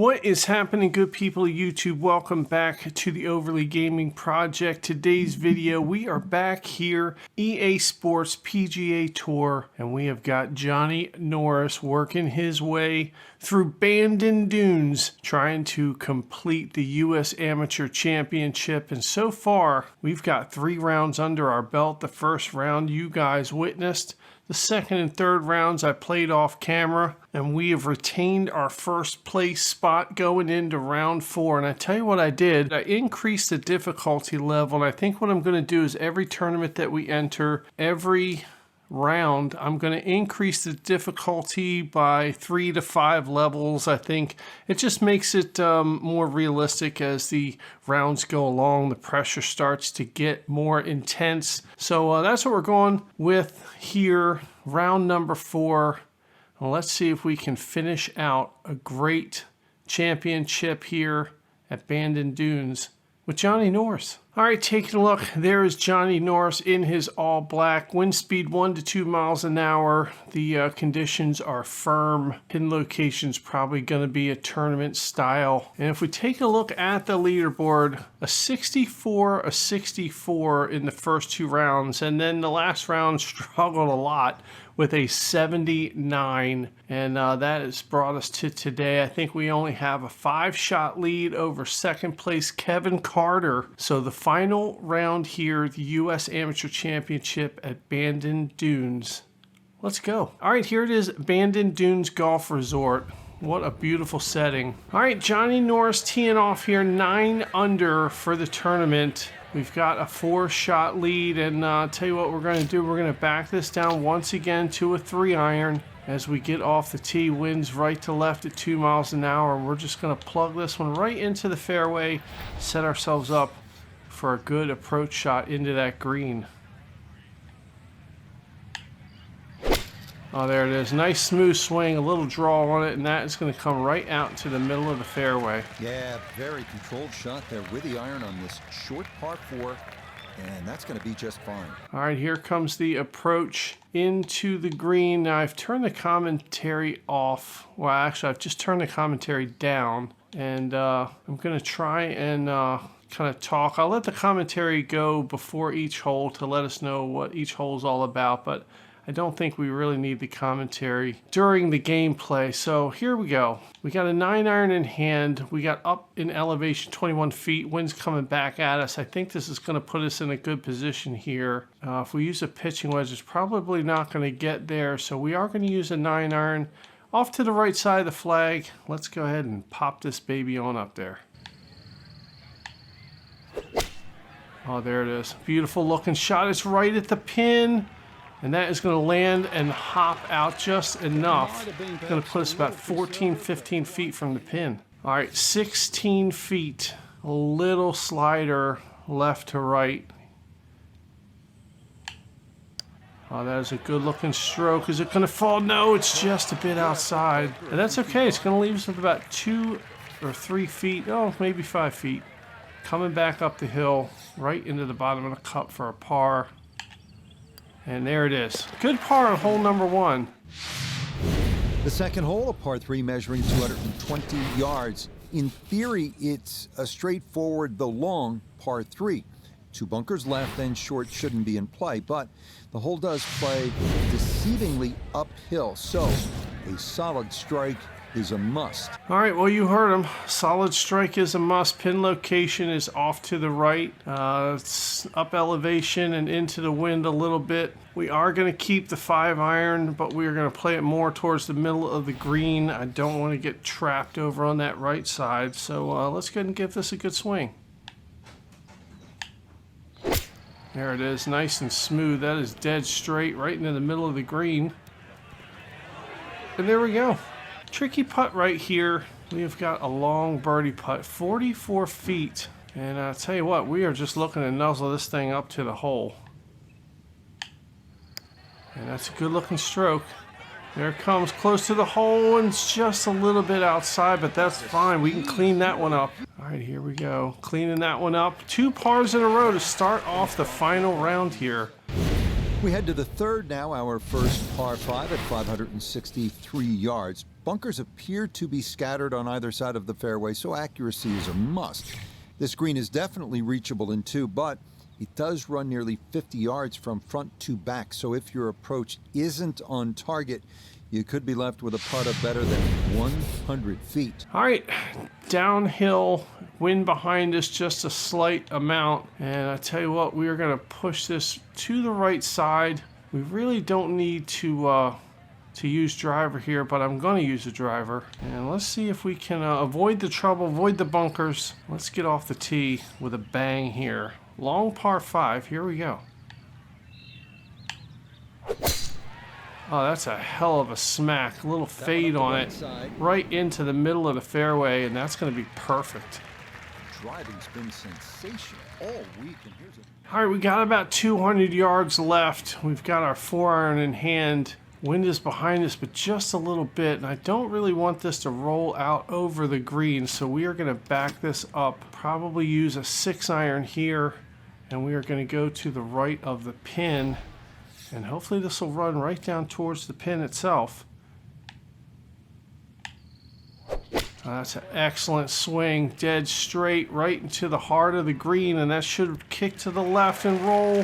What is happening, good people of YouTube? Welcome back to the Overlea Gaming Project. Today's video, we are back here, EA Sports PGA Tour, and we have got Johnny Norris working his way through Bandon Dunes, trying to complete the U.S. Amateur Championship. And so far, we've got 3 rounds under our belt. The first round you guys witnessed. The second and third rounds I played off camera, and we have retained our first place spot going into round 4. And I tell you what I did, I increased the difficulty level, and I think what I'm going to do is every tournament that we enter, every round, I'm going to increase the difficulty by 3 to 5 levels. I think it just makes it more realistic as the rounds go along. The pressure starts to get more intense. So that's what we're going with here, round number 4. Well, let's see if we can finish out a great championship here at Bandon Dunes with Johnny Norris. All right, taking a look, there is Johnny Norris in his all black. Wind speed 1 to 2 miles an hour. The conditions are firm. Pin location's probably going to be a tournament style. And if we take a look at the leaderboard, a 64, a 64 in the first 2 rounds. And then the last round struggled a lot with a 79, and that has brought us to today. I think we only have a 5-shot lead over second place Kevin Carter. So the final round here, the U.S. Amateur Championship at Bandon Dunes. Let's go. All right, here it is, Bandon Dunes Golf Resort. What a beautiful setting. All right, Johnny Norris teeing off here, 9 under for the tournament. We've got a 4-shot lead, and I'll tell you what we're going to do. We're going to back this down once again to a 3-iron as we get off the tee. Winds right to left at 2 miles an hour. We're just going to plug this one right into the fairway, set ourselves up for a good approach shot into that green. Oh, there it is. Nice smooth swing, a little draw on it, and that is going to come right out into the middle of the fairway. Yeah, very controlled shot there with the iron on this short par 4, and that's going to be just fine. All right, here comes the approach into the green. Now, I've turned the commentary off. Well, actually, I've just turned the commentary down, and I'm going to try and kind of talk. I'll let the commentary go before each hole to let us know what each hole is all about, but I don't think we really need the commentary during the gameplay. So here we go. We got a 9-iron in hand. We got up in elevation 21 feet. Wind's coming back at us. I think this is going to put us in a good position here. If we use a pitching wedge, it's probably not going to get there. So we are going to use a 9-iron off to the right side of the flag. Let's go ahead and pop this baby on up there. Oh, there it is. Beautiful looking shot. It's right at the pin. And that is going to land and hop out just enough. It's going to put us about 14, 15 feet from the pin. All right, 16 feet. A little slider left to right. Oh, that is a good looking stroke. Is it going to fall? No, it's just a bit outside. And that's okay. It's going to leave us with about 2 or 3 feet. Oh, maybe 5 feet. Coming back up the hill, right into the bottom of the cup for a par. And there it is. Good par on hole number 1. The second hole, a par 3 measuring 220 yards. In theory, it's a straightforward, though long, par 3. 2 bunkers left and short shouldn't be in play, but the hole does play deceivingly uphill, so a solid strike is a must. All right, well, you heard him. Solid strike is a must. Pin location is off to the right. It's up elevation and into the wind a little bit. We are going to keep the 5-iron, but we are going to play it more towards the middle of the green. I don't want to get trapped over on that right side, so let's go ahead and give this a good swing. There it is, nice and smooth. That is dead straight right into the middle of the green. And there we go. Tricky putt right here. We have got a long birdie putt, 44 feet. And I'll tell you what, we are just looking to nuzzle this thing up to the hole. And that's a good looking stroke. There it comes, close to the hole, and it's just a little bit outside, but that's fine. We can clean that one up. All right, here we go. Cleaning that one up. 2 pars in a row to start off the final round here. We head to the third now, our first par 5 at 563 yards. Bunkers appear to be scattered on either side of the fairway, so accuracy is a must. This green is definitely reachable in two, but it does run nearly 50 yards from front to back, so if your approach isn't on target, you could be left with a putt of better than 100 feet. All right, downhill, wind behind us just a slight amount. And I tell you what, we are gonna push this to the right side. We really don't need to use driver here, but I'm gonna use a driver. And let's see if we can avoid the trouble, avoid the bunkers. Let's get off the tee with a bang here. Long par 5, here we go. Oh, that's a hell of a smack. A little fade on it, right into the middle of the fairway, and that's going to be perfect. Driving's been sensational all week, and here's a... All right, we got about 200 yards left. We've got our 4-iron in hand. Wind is behind us, but just a little bit, and I don't really want this to roll out over the green, so we are going to back this up. Probably use a 6-iron here, and we are going to go to the right of the pin. And hopefully this will run right down towards the pin itself. That's an excellent swing, dead straight right into the heart of the green, and that should kick to the left and roll.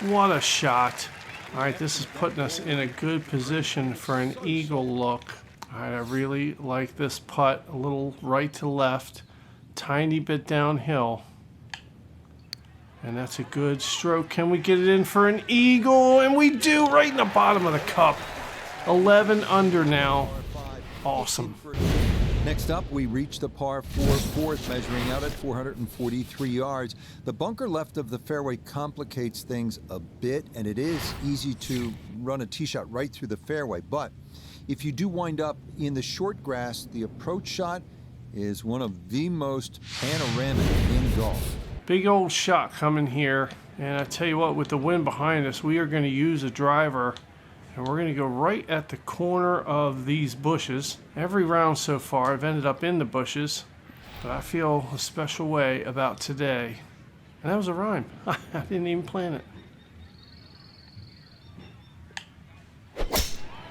What a shot. All right, this is putting us in a good position for an eagle look. All right, I really like this putt, a little right to left, tiny bit downhill. And that's a good stroke. Can we get it in for an eagle? And we do, right in the bottom of the cup. 11 under now. Awesome. Next up, we reach the par 4 fourth, measuring out at 443 yards. The bunker left of the fairway complicates things a bit, and it is easy to run a tee shot right through the fairway. But if you do wind up in the short grass, the approach shot is one of the most panoramic in golf. Big old shot coming here, and I tell you what, with the wind behind us, we are going to use a driver, and we're going to go right at the corner of these bushes. Every round so far, I've ended up in the bushes, but I feel a special way about today. And that was a rhyme. I didn't even plan it.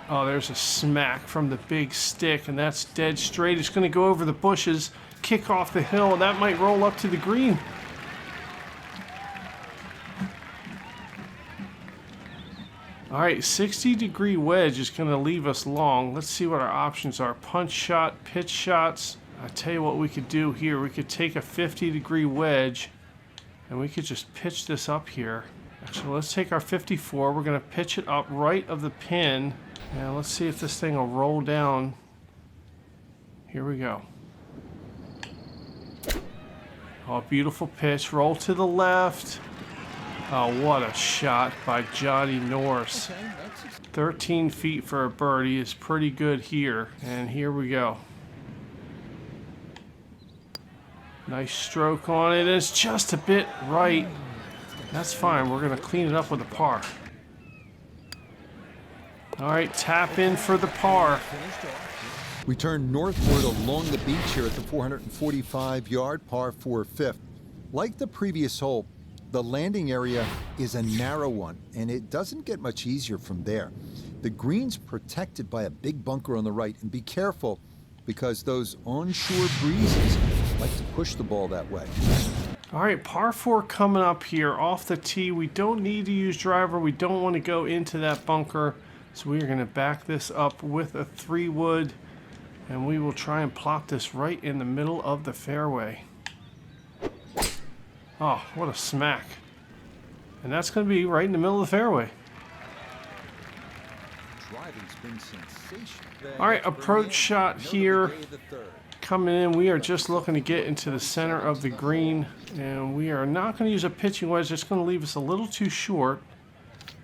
Oh, there's a smack from the big stick, and that's dead straight. It's going to go over the bushes, kick off the hill, and that might roll up to the green. All right, 60-degree wedge is going to leave us long. Let's see what our options are. Punch shot, pitch shots. I tell you what we could do here. We could take a 50-degree wedge, and we could just pitch this up here. Actually, let's take our 54. We're going to pitch it up right of the pin. And let's see if this thing will roll down. Here we go. Oh, beautiful pitch. Roll to the left. Oh, what a shot by Johnny Norris. 13 feet for a birdie is pretty good here. And here we go. Nice stroke on it. It's just a bit right. That's fine. We're going to clean it up with a par. All right, tap in for the par. We turn northward along the beach here at the 445-yard par 4 fifth. Like the previous hole, the landing area is a narrow one, and it doesn't get much easier from there. The green's protected by a big bunker on the right, and be careful because those onshore breezes like to push the ball that way. All right, par 4 coming up here off the tee. We don't need to use driver. We don't want to go into that bunker, so we are going to back this up with a 3-wood, and we will try and plop this right in the middle of the fairway. Oh, what a smack. And that's going to be right in the middle of the fairway. Driving's been sensational. All right, approach shot here. Coming in, we are just looking to get into the center of the green. And we are not going to use a pitching wedge. It's going to leave us a little too short.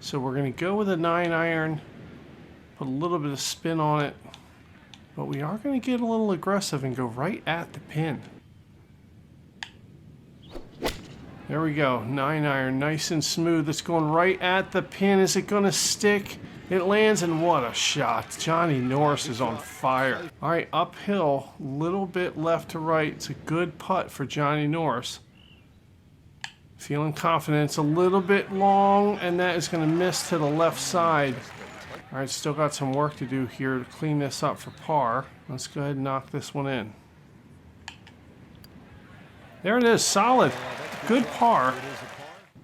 So we're going to go with a 9-iron. Put a little bit of spin on it. But we are going to get a little aggressive and go right at the pin. There we go, 9-iron, nice and smooth. It's going right at the pin. Is it going to stick? It lands, and what a shot. Johnny Norris is on fire. All right, uphill, little bit left to right. It's a good putt for Johnny Norris. Feeling confident. It's a little bit long, and that is going to miss to the left side. All right, still got some work to do here to clean this up for par. Let's go ahead and knock this one in. There it is, solid. Good par.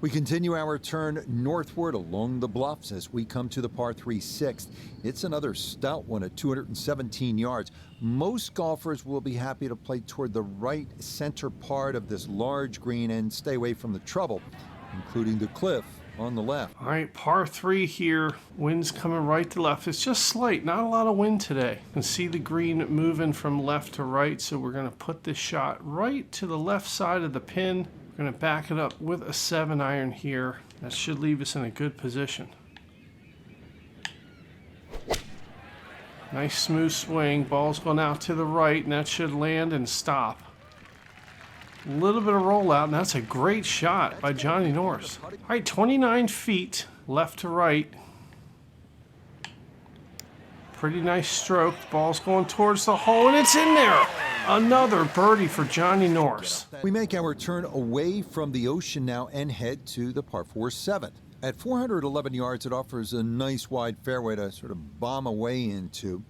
We continue our turn northward along the bluffs as we come to the par 3 sixth. It's another stout one at 217 yards. Most golfers will be happy to play toward the right center part of this large green and stay away from the trouble, including the cliff on the left. All right, par 3 here. Wind's coming right to left. It's just slight, not a lot of wind today. You can see the green moving from left to right, so we're going to put this shot right to the left side of the pin. We're going to back it up with a 7-iron here. That should leave us in a good position. Nice smooth swing. Ball's going out to the right, and that should land and stop. A little bit of rollout, and that's a great shot by Johnny Norris. All right, 29 feet left to right. Pretty nice stroke. Ball's going towards the hole, and it's in there. Another birdie for Johnny Norris. We make our turn away from the ocean now and head to the par 4 7th. At 411 yards, it offers a nice wide fairway to sort of bomb away into.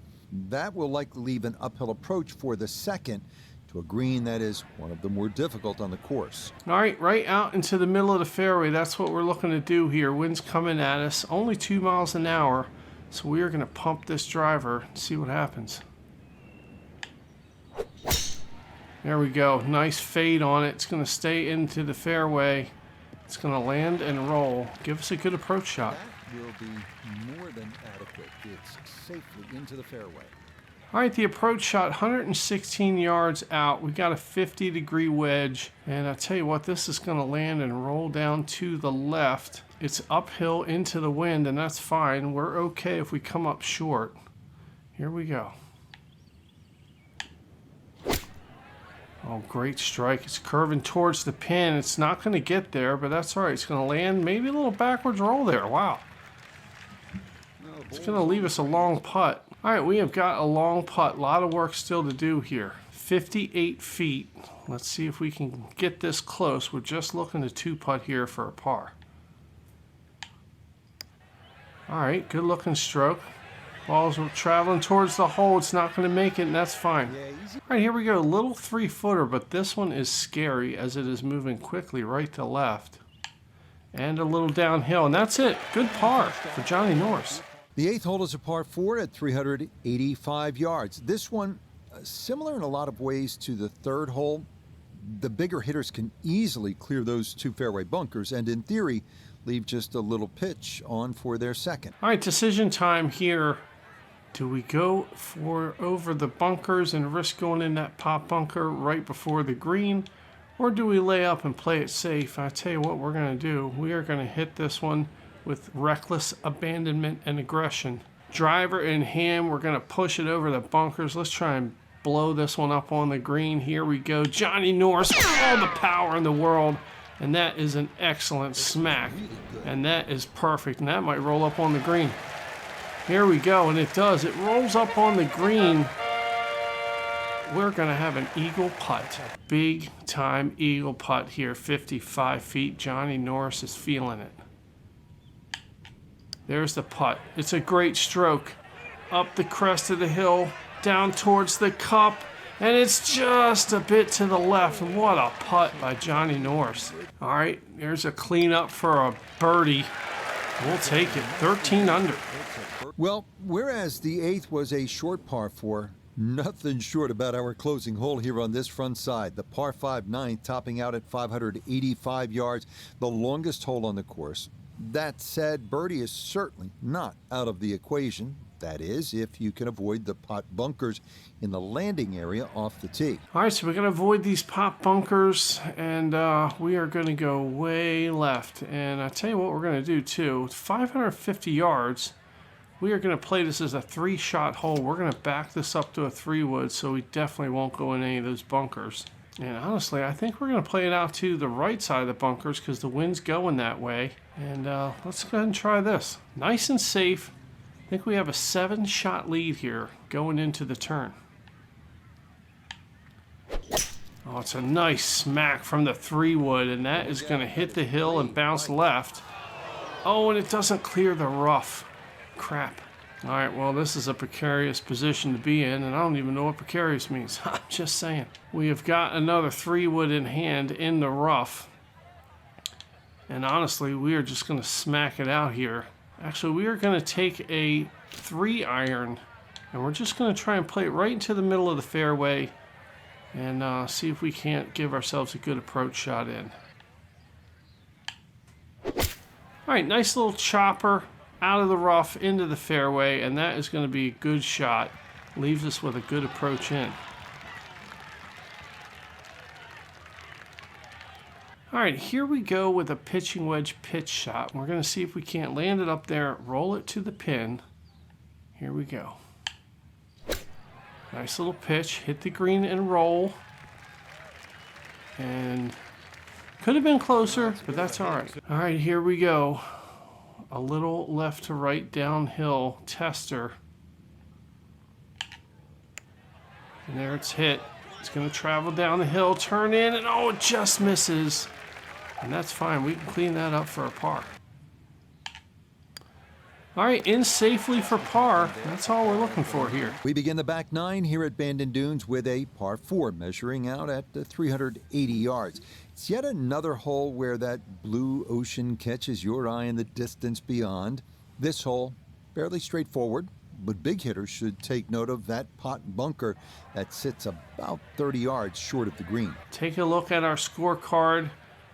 That will likely leave an uphill approach for the second to a green that is one of the more difficult on the course. All right out into the middle of the fairway. That's what we're looking to do here. Wind's coming at us, only 2 miles an hour. So we are going to pump this driver and see what happens. There we go. Nice fade on it. It's going to stay into the fairway. It's going to land and roll. Give us a good approach shot. That will be more than adequate. It's safely into the fairway. All right, the approach shot 116 yards out. We got a 50-degree wedge. And I tell you what, this is going to land and roll down to the left. It's uphill into the wind, and that's fine. We're okay if we come up short. Here we go. Oh, great strike. It's curving towards the pin. It's not going to get there, but that's all right. It's going to land maybe a little backwards roll there. Wow. It's going to leave us a long putt. All right, we have got a long putt. A lot of work still to do here. 58 feet. Let's see if we can get this close. We're just looking to 2-putt here for a par. All right, good looking stroke. Ball's traveling towards the hole. It's not going to make it, and that's fine. All right, here we go. A little 3-footer, but this one is scary as it is moving quickly right to left. And a little downhill, and that's it. Good par for Johnny Norris. The 8th hole is a par 4 at 385 yards. This one, similar in a lot of ways to the 3rd hole. The bigger hitters can easily clear those 2 fairway bunkers, and in theory, leave just a little pitch on for their second. All right, decision time here. Do we go for over the bunkers and risk going in that pop bunker right before the green? Or do we lay up and play it safe? I tell you what we're going to do. We are going to hit this one with reckless abandonment and aggression. Driver in hand, we're going to push it over the bunkers. Let's try and blow this one up on the green. Here we go. Johnny Norris, all the power in the world. And that is an excellent smack. And that is perfect. And that might roll up on the green. Here we go, and it does. It rolls up on the green. We're going to have an eagle putt. Big time eagle putt here, 55 feet. Johnny Norris is feeling it. There's the putt. It's a great stroke. Up the crest of the hill, down towards the cup, and it's just a bit to the left. What a putt by Johnny Norris. All right, there's a cleanup for a birdie. We'll take it. 13 under. Well, whereas the 8th was a short par 4, nothing short about our closing hole here on this front side. The par 5 9th topping out at 585 yards, the longest hole on the course. That said, birdie is certainly not out of the equation. That is, if you can avoid the pot bunkers in the landing area off the tee. All right, so we're going to avoid these pot bunkers, and we are going to go way left. And I tell you what we're going to do, too. 550 yards. We are going to play this as a 3-shot hole. We're going to back this up to a 3-wood, so we definitely won't go in any of those bunkers. And honestly, I think we're going to play it out to the right side of the bunkers because the wind's going that way. And let's go ahead and try this. Nice and safe. I think we have a 7-shot lead here going into the turn. Oh, it's a nice smack from the 3-wood, and that is going to hit the hill and bounce left. Oh, and it doesn't clear the rough. Crap. All right, well, this is a precarious position to be in, and I don't even know what precarious means. I'm just saying. We have got another 3-wood in hand in the rough. And honestly, we are just going to smack it out here. Actually, we are going to take a 3-iron, and we're just going to try and play it right into the middle of the fairway and see if we can't give ourselves a good approach shot in. All right, nice little chopper out of the rough into the fairway, and that is going to be a good shot. Leaves us with a good approach in. All right, here we go with a pitching wedge pitch shot. We're going to see if we can't land it up there, roll it to the pin. Here we go. Nice little pitch, hit the green and roll. And could have been closer, but that's all right. All right, here we go. A little left to right downhill tester. And there it's hit. It's going to travel down the hill, turn in, and oh, it just misses. And that's fine. We can clean that up for a par. All right, in safely for par. That's all we're looking for here. We begin the back 9 here at Bandon Dunes with a par 4 measuring out at 380 yards. It's yet another hole where that blue ocean catches your eye in the distance beyond. This hole, fairly straightforward, but big hitters should take note of that pot bunker that sits about 30 yards short of the green. Take a look at our scorecard.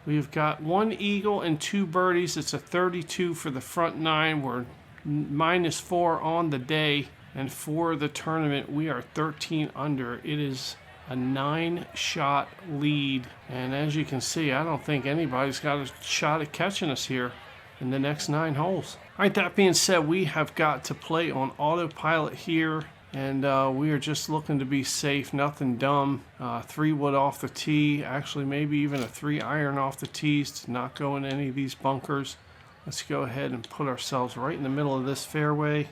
We've got 1 eagle and 2 birdies. It's a 32 for the front 9. We're -4 on the day, and for the tournament we are 13 under. It is a 9-shot lead, and as you can see, I don't think anybody's got a shot at catching us here in the next 9 holes. All right, that being said, we have got to play on autopilot here, and we are just looking to be safe, nothing dumb. 3-wood off the tee, actually maybe even a 3-iron off the tees to not go in any of these bunkers. Let's go ahead and put ourselves right in the middle of this fairway.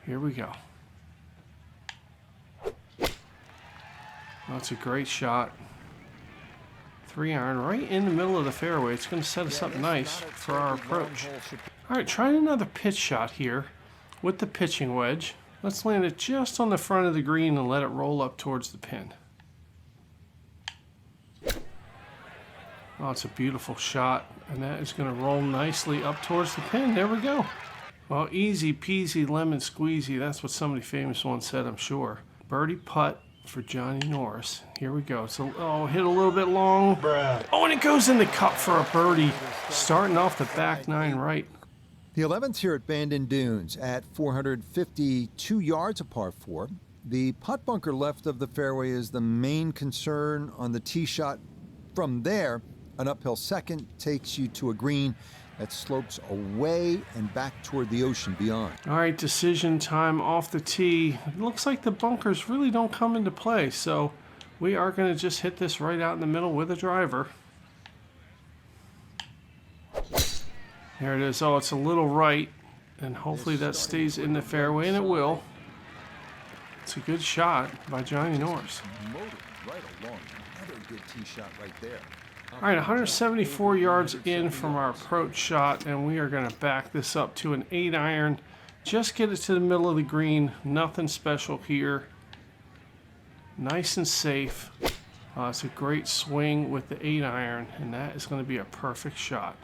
Here we go. That's a great shot. 3-iron right in the middle of the fairway. It's going to set us up nice for our approach. All right, trying another pitch shot here with the pitching wedge. Let's land it just on the front of the green and let it roll up towards the pin. Oh, it's a beautiful shot, and that is going to roll nicely up towards the pin. There we go. Well, easy peasy lemon squeezy. That's what somebody famous once said, I'm sure. Birdie putt for Johnny Norris. Here we go. So, oh, hit a little bit long. Bruh. Oh, and it goes in the cup for a birdie, starting off the back 9 right. The 11th here at Bandon Dunes at 452 yards, a par 4. The putt bunker left of the fairway is the main concern on the tee shot. From there, an uphill second takes you to a green that slopes away and back toward the ocean beyond. All right, decision time off the tee. It looks like the bunkers really don't come into play, so we are going to just hit this right out in the middle with a driver. There it is. Oh, it's a little right, and hopefully that stays in the fairway, and it will. It's a good shot by Johnny Norris. Right along. Another good tee shot right there. All right, 174 yards in from our approach shot, and we are going to back this up to an 8-iron. Just get it to the middle of the green. Nothing special here. Nice and safe. It's a great swing with the 8-iron, and that is going to be a perfect shot.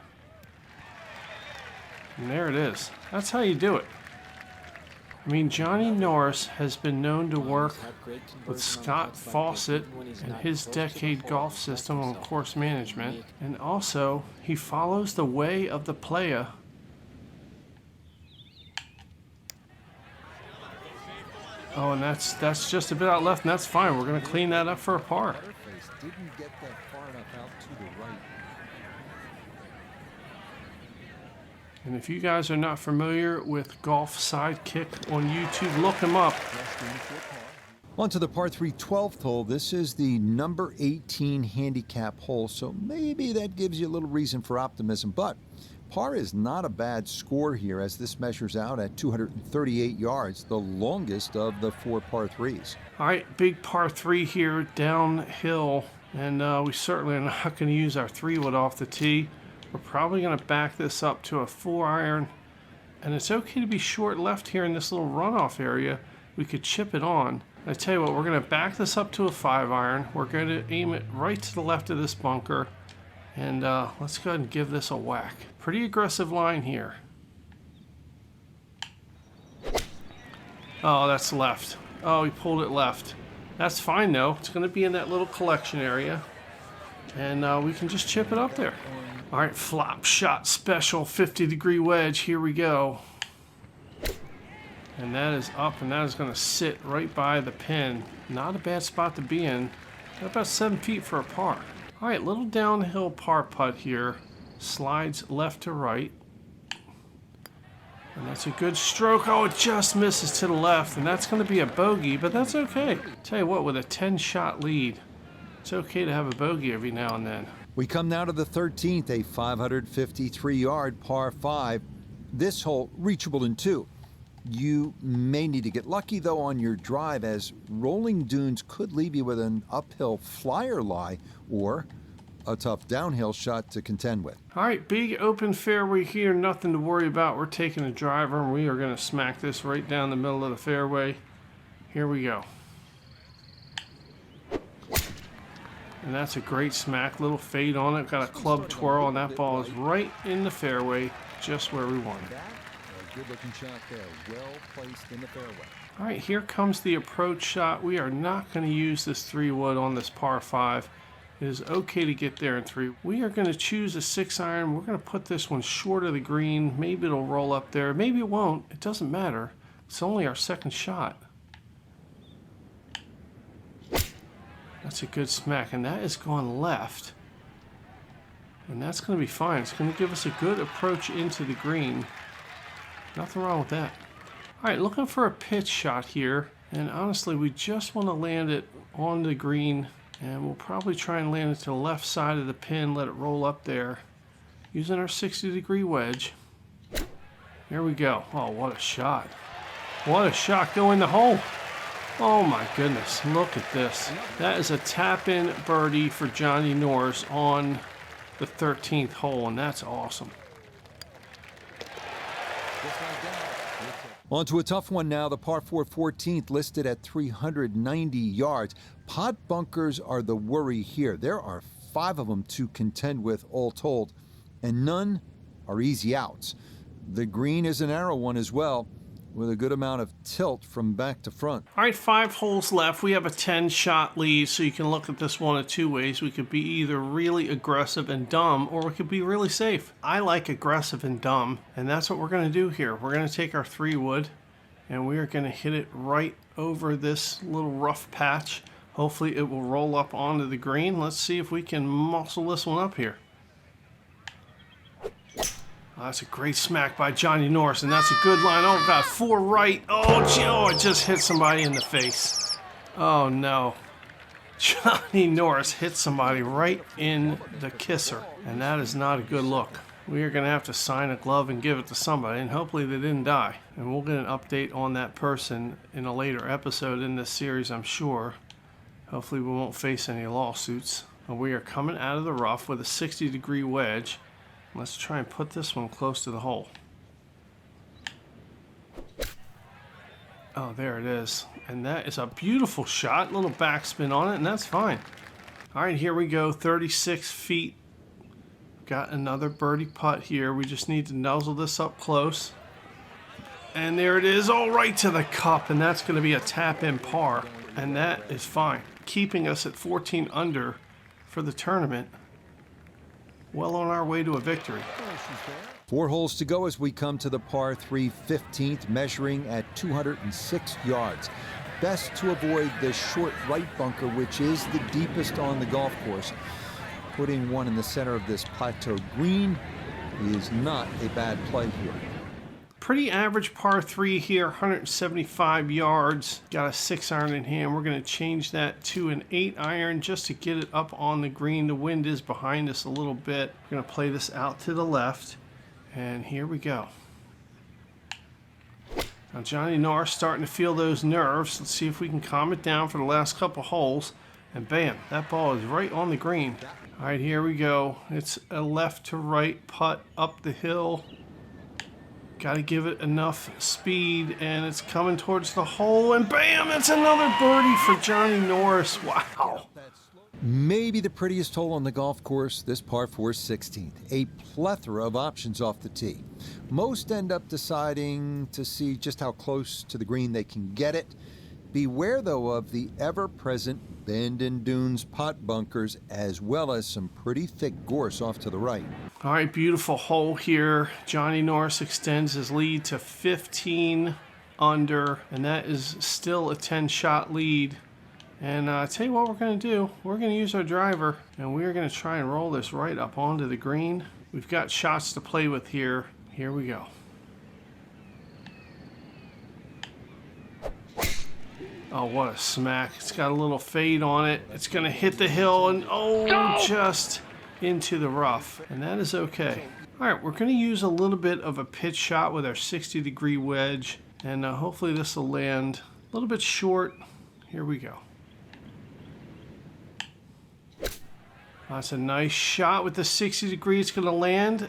And there it is. That's how you do it. I mean, Johnny Norris has been known to work with Scott Fawcett and his decade golf system on course management, and also he follows the way of the playa. Oh, and that's just a bit out left, and that's fine. We're going to clean that up for a par. Didn't get that far enough out to the right. And if you guys are not familiar with Golf Sidekick on YouTube, look him up. On to the par 3 12th hole. This is the number 18 handicap hole, so maybe that gives you a little reason for optimism. But par is not a bad score here, as this measures out at 238 yards, the longest of the 4 par 3s. All right, big par 3 here, downhill. And we certainly are not going to use our 3-wood off the tee. We're probably going to back this up to a 4-iron. And it's okay to be short left here in this little runoff area. We could chip it on. I tell you what, we're going to back this up to a 5-iron. We're going to aim it right to the left of this bunker. And let's go ahead and give this a whack. Pretty aggressive line here. Oh, that's left. Oh, he pulled it left. That's fine though. It's going to be in that little collection area. And we can just chip it up there. All right, flop shot special 50-degree wedge. Here we go. And that is up, and that is going to sit right by the pin. Not a bad spot to be in. About 7 feet for a par. All right, little downhill par putt here. Slides left to right. And that's a good stroke. Oh, it just misses to the left, and that's going to be a bogey, but that's okay. Tell you what, with a 10-shot lead, it's okay to have a bogey every now and then. We come now to the 13th, a 553-yard par 5. This hole reachable in 2. You may need to get lucky, though, on your drive, as rolling dunes could leave you with an uphill flyer lie or a tough downhill shot to contend with. All right, big open fairway here, nothing to worry about. We're taking a driver, and we are going to smack this right down the middle of the fairway. Here we go. And that's a great smack, little fade on it, got a club twirl, and that ball is right in the fairway, just where we want it. Good looking shot there, well placed in the fairway. All right, here comes the approach shot. We are not going to use this 3-wood on this par 5. It is okay to get there in 3. We are going to choose a 6-iron. We're going to put this one short of the green. Maybe it'll roll up there. Maybe it won't. It doesn't matter. It's only our second shot. That's a good smack, and that is going left. And that's going to be fine. It's going to give us a good approach into the green. Nothing wrong with that. All right, looking for a pitch shot here. And honestly, we just want to land it on the green. And we'll probably try and land it to the left side of the pin, let it roll up there. Using our 60-degree wedge. Here we go. Oh, what a shot. What a shot. Go in the hole. Oh my goodness, look at this. That is a tap-in birdie for Johnny Norris on the 13th hole, and that's awesome. On to a tough one now, the par 4 14th, listed at 390 yards. Pot bunkers are the worry here. There are 5 of them to contend with all told, and none are easy outs. The green is a narrow one as well, with a good amount of tilt from back to front. All right, 5 holes left. We have a 10-shot lead, so you can look at this one of 2 ways. We could be either really aggressive and dumb, or we could be really safe. I like aggressive and dumb, and that's what we're going to do here. We're going to take our 3-wood, and we are going to hit it right over this little rough patch. Hopefully it will roll up onto the green. Let's see if we can muscle this one up here. Oh, that's a great smack by Johnny Norris, and that's a good line. Oh, God, 4 right. Oh, it just hit somebody in the face. Oh, no. Johnny Norris hit somebody right in the kisser, and that is not a good look. We are going to have to sign a glove and give it to somebody, and hopefully they didn't die. And we'll get an update on that person in a later episode in this series, I'm sure. Hopefully we won't face any lawsuits. And we are coming out of the rough with a 60-degree wedge. Let's try and put this one close to the hole. Oh, there it is. And that is a beautiful shot. Little backspin on it, and that's fine. All right, here we go. 36 feet. Got another birdie putt here. We just need to nuzzle this up close. And there it is, all right to the cup. And that's going to be a tap-in par. And that is fine. Keeping us at 14 under for the tournament. Well on our way to a victory. 4 holes to go as we come to the par 3 15th, measuring at 206 yards. Best to avoid the short right bunker, which is the deepest on the golf course. Putting one in the center of this plateau green is not a bad play here. Pretty average par 3 here, 175 yards. Got a 6-iron in hand. We're going to change that to an 8-iron just to get it up on the green. The wind is behind us a little bit. We're going to play this out to the left. And here we go. Now Johnny Norris starting to feel those nerves. Let's see if we can calm it down for the last couple holes. And bam, that ball is right on the green. All right, here we go. It's a left to right putt up the hill. Got to give it enough speed, and it's coming towards the hole, and bam, it's another birdie for Johnny Norris. Wow. Maybe the prettiest hole on the golf course, this par 4 16th. A plethora of options off the tee. Most end up deciding to see just how close to the green they can get it. Beware, though, of the ever-present bend and dunes pot bunkers, as well as some pretty thick gorse off to the right. All right, beautiful hole here. Johnny Norris extends his lead to 15 under, and that is still a 10-shot lead. And I tell you what we're going to do. We're going to use our driver, and we're going to try and roll this right up onto the green. We've got shots to play with here. Here we go. Oh, what a smack. It's got a little fade on it. It's going to hit the hill and, just into the rough. And that is okay. All right, we're going to use a little bit of a pitch shot with our 60-degree wedge. And hopefully this will land a little bit short. Here we go. That's a nice shot with the 60 degree. It's going to land.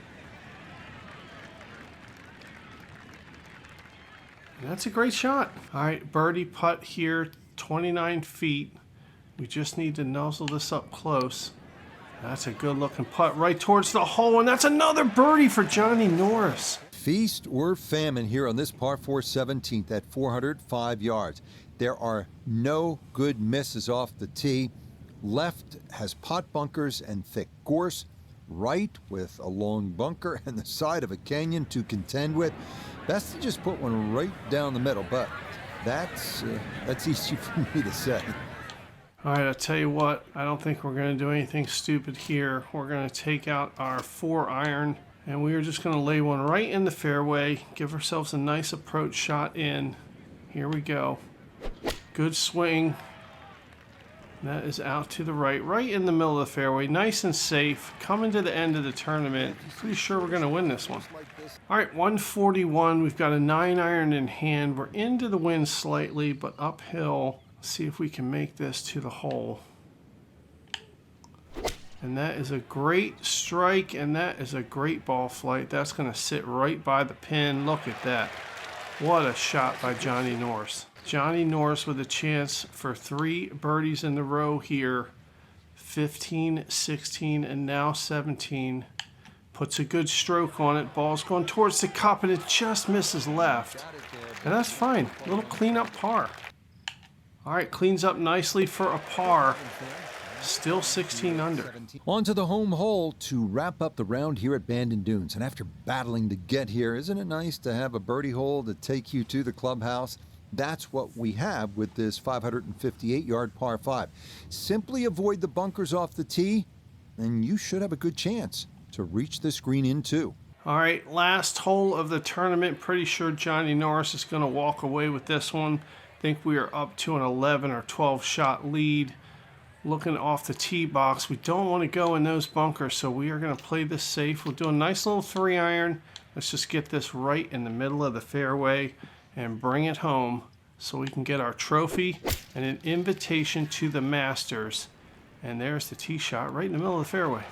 That's a great shot. All right, birdie putt here, 29 feet. We just need to nuzzle this up close. That's a good looking putt right towards the hole, and that's another birdie for Johnny Norris. Feast or famine here on this par 4 17th at 405 yards. There are no good misses off the tee. Left has pot bunkers and thick gorse. Right with a long bunker and the side of a canyon to contend with. Best to just put one right down the middle, but that's easy for me to say. All right, I'll tell you what, I don't think we're going to do anything stupid here. We're going to take out our 4-iron, and we are just going to lay one right in the fairway, give ourselves a nice approach shot in. Here we go. Good swing. That is out to the right, right in the middle of the fairway, nice and safe. Coming to the end of the tournament, pretty sure we're going to win this one. All right, 141. We've got a 9-iron in hand. We're into the wind slightly, but uphill. Let's see if we can make this to the hole. And that is a great strike, and that is a great ball flight. That's going to sit right by the pin. Look at that. What a shot by Johnny Norris. Johnny Norris with a chance for 3 birdies in the row here. 15, 16, and now 17. Puts a good stroke on it. Ball's going towards the cup, and it just misses left. And that's fine. A little cleanup par. All right, cleans up nicely for a par. Still 16 under. On to the home hole to wrap up the round here at Bandon Dunes. And after battling to get here, isn't it nice to have a birdie hole to take you to the clubhouse? That's what we have with this 558-yard par 5. Simply avoid the bunkers off the tee, and you should have a good chance to reach this green in too. All right, last hole of the tournament. Pretty sure Johnny Norris is going to walk away with this one. I think we are up to an 11 or 12 shot lead. Looking off the tee box, we don't want to go in those bunkers, so we are going to play this safe. We'll do a nice little 3-iron. Let's just get this right in the middle of the fairway and bring it home so we can get our trophy and an invitation to the Masters. And there's the tee shot right in the middle of the fairway.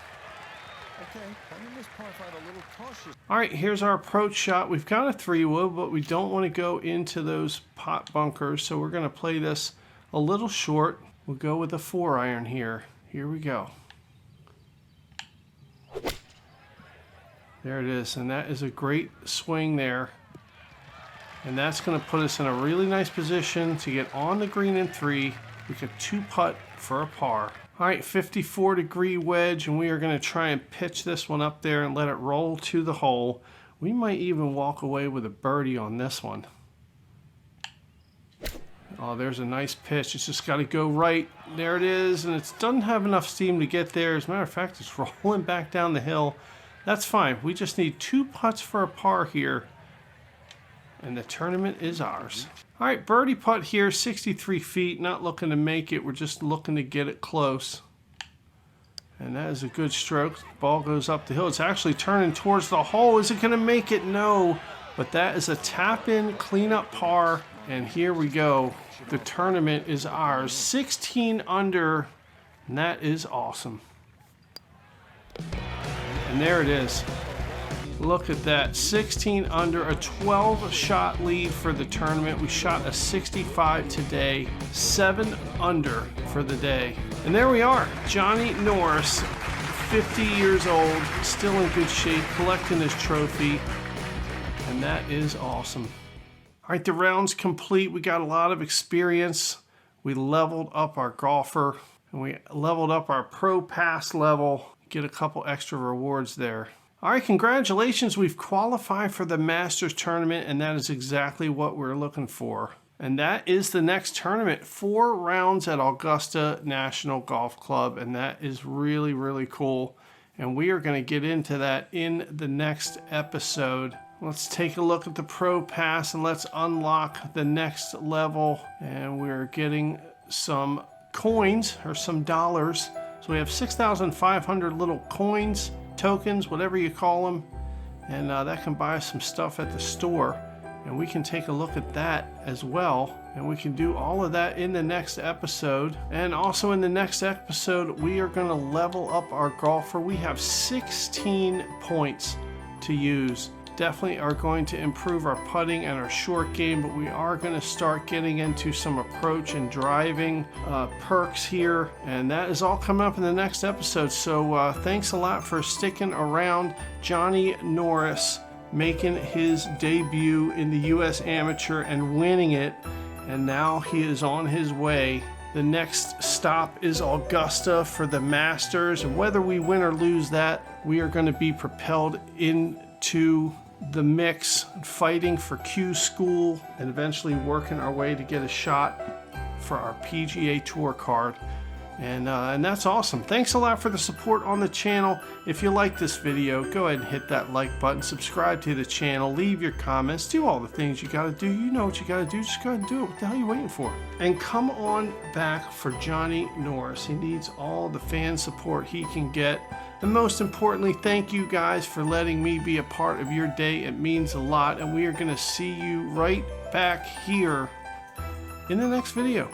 All right, here's our approach shot. We've got a 3-wood, but we don't want to go into those pot bunkers, so we're going to play this a little short. We'll go with a 4-iron here. Here we go. There it is, and that is a great swing there. And that's going to put us in a really nice position to get on the green in 3. We could 2-putt for a par. All right, 54-degree wedge, and we are going to try and pitch this one up there and let it roll to the hole. We might even walk away with a birdie on this one. Oh, there's a nice pitch. It's just got to go right. There it is, and it doesn't have enough steam to get there. As a matter of fact, it's rolling back down the hill. That's fine. We just need 2 putts for a par here, and the tournament is ours. All right, birdie putt here, 63 feet. Not looking to make it. We're just looking to get it close. And that is a good stroke. Ball goes up the hill. It's actually turning towards the hole. Is it going to make it? No. But that is a tap-in, cleanup par. And here we go. The tournament is ours. 16 under. And that is awesome. And there it is. Look at that, 16 under, a 12-shot lead for the tournament. We shot a 65 today, 7 under for the day. And there we are, Johnny Norris, 50 years old, still in good shape, collecting his trophy, and that is awesome. All right, the round's complete. We got a lot of experience. We leveled up our golfer, and we leveled up our pro pass level, get a couple extra rewards there. All right, congratulations. We've qualified for the Masters tournament, and that is exactly what we're looking for. And that is the next tournament, 4 rounds at Augusta National Golf Club, and that is really, really cool. And we are going to get into that in the next episode. Let's take a look at the Pro Pass and let's unlock the next level. And we're getting some coins or some dollars. So we have 6,500 little coins, tokens, whatever you call them, and that can buy us some stuff at the store, and we can take a look at that as well, and we can do all of that in the next episode. And also in the next episode, we are going to level up our golfer. We have 16 points to use. Definitely are going to improve our putting and our short game, but we are going to start getting into some approach and driving perks here, and that is all coming up in the next episode. So thanks a lot for sticking around. Johnny Norris making his debut in the U.S. Amateur and winning it, and now he is on his way. The next stop is Augusta for the Masters, and whether we win or lose that, we are going to be propelled into the mix, fighting for Q School, and eventually working our way to get a shot for our PGA Tour card. And that's awesome. Thanks a lot for the support on the channel. If you like this video, go ahead and hit that like button, subscribe to the channel, leave your comments, do all the things you got to do. You know what you got to do. Just go ahead and do it. What the hell are you waiting for? And come on back for Johnny Norris. He needs all the fan support he can get. And most importantly, thank you guys for letting me be a part of your day. It means a lot. And we are going to see you right back here in the next video.